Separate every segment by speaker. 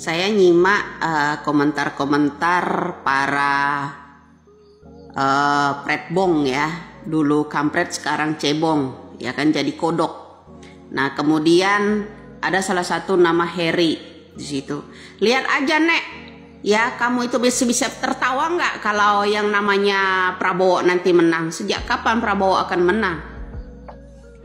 Speaker 1: saya nyimak komentar-komentar para pretbong ya, dulu kampret sekarang cebong ya kan, jadi kodok. Nah kemudian ada salah satu nama Harry di situ. Lihat aja Nek, ya kamu itu bisa tertawa nggak kalau yang namanya Prabowo nanti menang? Sejak kapan Prabowo akan menang?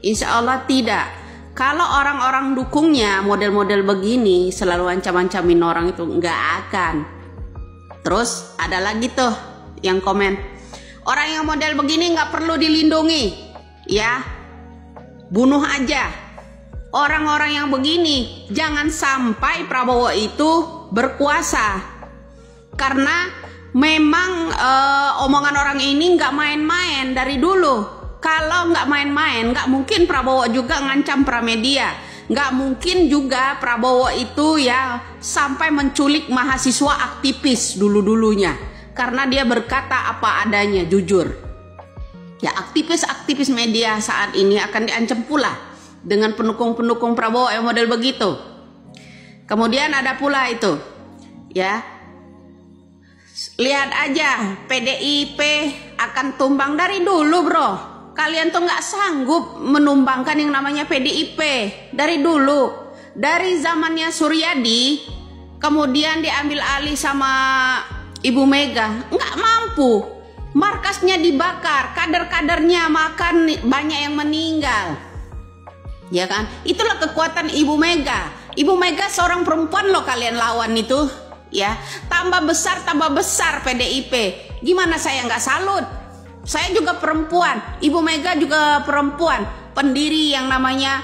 Speaker 1: Insya Allah tidak. Kalau orang-orang dukungnya model-model begini selalu ancam-ancamin orang itu nggak akan. Terus ada lagi tuh yang komen, orang yang model begini nggak perlu dilindungi, ya bunuh aja. Orang-orang yang begini jangan sampai Prabowo itu berkuasa, karena memang omongan orang ini nggak main-main dari dulu. Kalau nggak main-main, nggak mungkin Prabowo juga ngancam Pramedia. Nggak mungkin juga Prabowo itu ya sampai menculik mahasiswa aktivis dulu-dulunya. Karena dia berkata apa adanya, jujur. Ya aktivis-aktivis media saat ini akan diancam pula dengan pendukung-pendukung Prabowo yang model begitu. Kemudian ada pula itu, ya. Lihat aja, PDIP akan tumbang dari dulu bro. Kalian tuh nggak sanggup menumbangkan yang namanya PDIP dari dulu. Dari zamannya Suryadi, kemudian diambil alih sama Ibu Mega, nggak mampu. Markasnya dibakar, kader-kadernya makan, banyak yang meninggal. Ya kan? Itulah kekuatan Ibu Mega. Ibu Mega seorang perempuan loh kalian lawan itu. Ya, tambah besar PDIP. Gimana saya nggak salut? Saya juga perempuan, Ibu Mega juga perempuan, pendiri yang namanya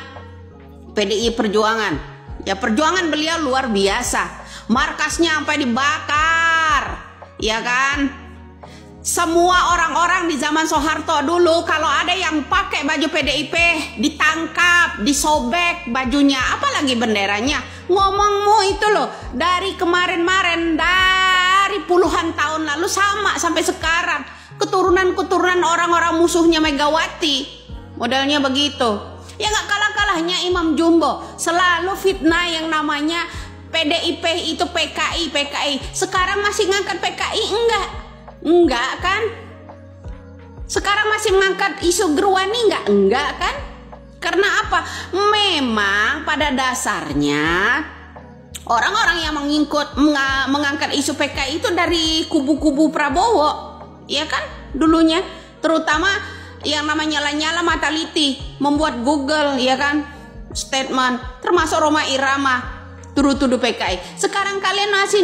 Speaker 1: PDI Perjuangan. Ya perjuangan beliau luar biasa, markasnya sampai dibakar, ya kan? Semua orang-orang di zaman Soeharto dulu kalau ada yang pakai baju PDIP ditangkap, disobek bajunya, apalagi benderanya. Ngomongmu itu loh, dari kemarin-kemarin, dari puluhan tahun lalu sama sampai sekarang. Keturunan orang-orang musuhnya Megawati modelnya begitu. Ya nggak kalah-kalahnya Imam Jumbo selalu fitnah yang namanya PDIP itu PKI. Sekarang masih ngangkat PKI enggak kan? Sekarang masih mengangkat isu Gerwani enggak kan? Karena apa? Memang pada dasarnya orang-orang yang mengangkat isu PKI itu dari kubu-kubu Prabowo. Ya kan dulunya, terutama yang namanya Lanyala Mataliti membuat Google, ya kan, statement, termasuk Roma Irama tuduh-tuduh PKI. Sekarang kalian masih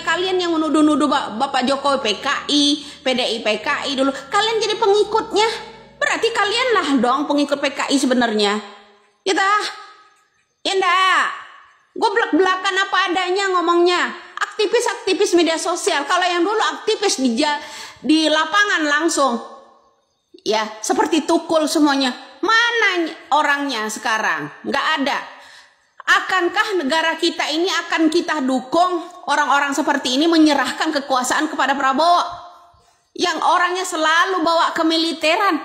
Speaker 1: kalian yang menuduh-nuduh Bapak Jokowi PKI, PDI PKI dulu, kalian jadi pengikutnya. Berarti kalianlah dong pengikut PKI sebenarnya. Ya dah, ya enggak. Gue belak-belakan apa adanya ngomongnya. Aktivis media sosial, kalau yang dulu aktivis di lapangan langsung, ya seperti Tukul semuanya. Mana orangnya sekarang? Nggak ada. Akankah negara kita ini akan kita dukung orang-orang seperti ini menyerahkan kekuasaan kepada Prabowo yang orangnya selalu bawa kemiliteran?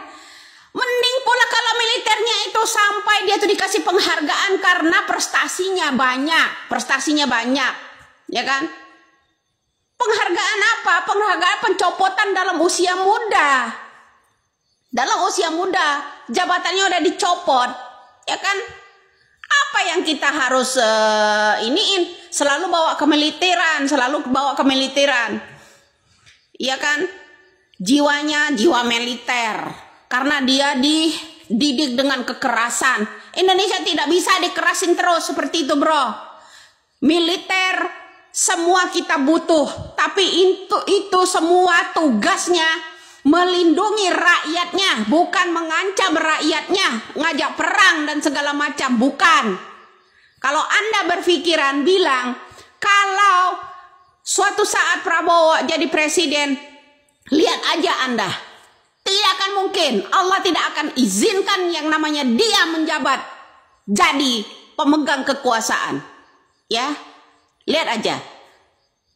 Speaker 1: Mending pula kalau militernya itu sampai dia tuh dikasih penghargaan karena prestasinya banyak, ya kan? Penghargaan apa? Penghargaan pencopotan dalam usia muda. Dalam usia muda, jabatannya udah dicopot, ya kan? Apa yang kita harus iniin? Selalu bawa kemiliteran, ya kan? Jiwanya jiwa militer, karena dia dididik dengan kekerasan. Indonesia tidak bisa dikerasin terus seperti itu, bro. Militer semua kita butuh, tapi itu semua tugasnya melindungi rakyatnya, bukan mengancam rakyatnya, ngajak perang dan segala macam, bukan. Kalau Anda berpikiran bilang kalau suatu saat Prabowo jadi presiden, lihat aja Anda, tidak akan mungkin, Allah tidak akan izinkan yang namanya dia menjabat jadi pemegang kekuasaan. Ya, lihat aja,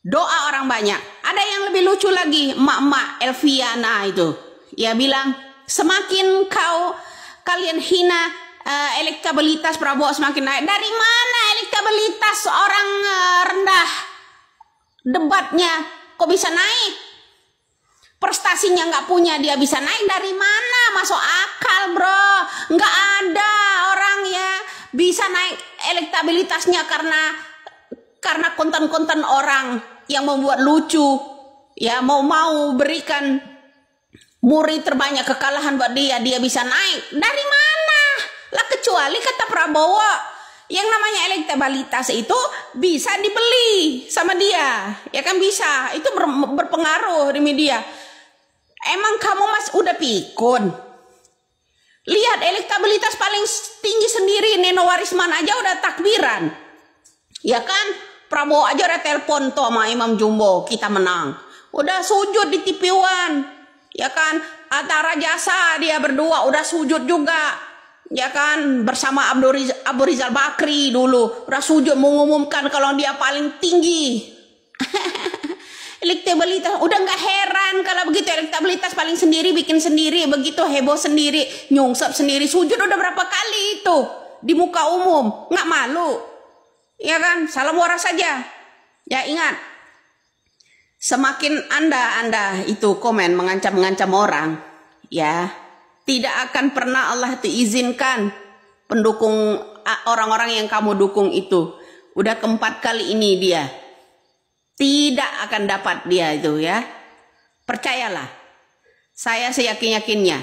Speaker 1: doa orang banyak. Ada yang lebih lucu lagi, emak-emak Elviana itu, ya bilang semakin kalian hina elektabilitas Prabowo semakin naik. Dari mana elektabilitas orang rendah debatnya kok bisa naik? Prestasinya nggak punya dia bisa naik dari mana? Masuk akal bro, nggak ada orang ya bisa naik elektabilitasnya karena konten-konten orang yang membuat lucu, ya mau berikan murid terbanyak kekalahan buat dia bisa naik. Dari mana? Lah kecuali kata Prabowo, yang namanya elektabilitas itu bisa dibeli sama dia, ya kan bisa, itu berpengaruh di media. Emang kamu udah pikun? Lihat elektabilitas paling tinggi sendiri Neno Warisman aja udah takbiran, ya kan? Prabowo aja udah telepon tuh sama Imam Jumbo, kita menang, udah sujud di TV One, ya kan? Antara Jasa dia berdua udah sujud juga, ya kan? Bersama Abu Rizal Bakri dulu udah sujud mengumumkan kalau dia paling tinggi. Elektabilitas udah nggak heran kalau begitu, elektabilitas paling sendiri, bikin sendiri, begitu heboh sendiri, nyungsep sendiri, sujud udah berapa kali itu di muka umum, nggak malu, ya kan? Salam waras saja. Ya ingat, semakin anda itu komen mengancam orang, ya tidak akan pernah Allah itu izinkan pendukung orang-orang yang kamu dukung itu. Udah keempat kali ini dia tidak akan dapat dia itu, ya. Percayalah, saya seyakin-yakinnya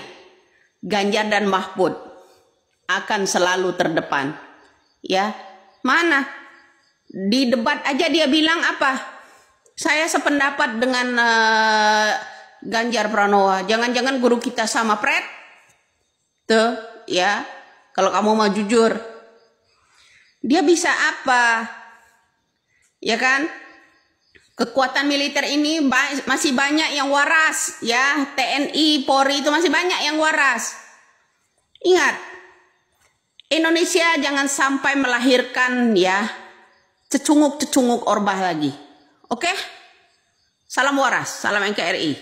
Speaker 1: Ganjar dan Mahfud akan selalu terdepan, ya. Mana di debat aja dia bilang apa? Saya sependapat dengan Ganjar Pranowo. Jangan-jangan guru kita sama Pret tuh, ya. Kalau kamu mau jujur, dia bisa apa, ya kan? Kekuatan militer ini masih banyak yang waras, ya. TNI, Polri itu masih banyak yang waras. Ingat, Indonesia jangan sampai melahirkan, ya, cecunguk-cecunguk Orbah lagi. Oke? Salam waras, salam NKRI.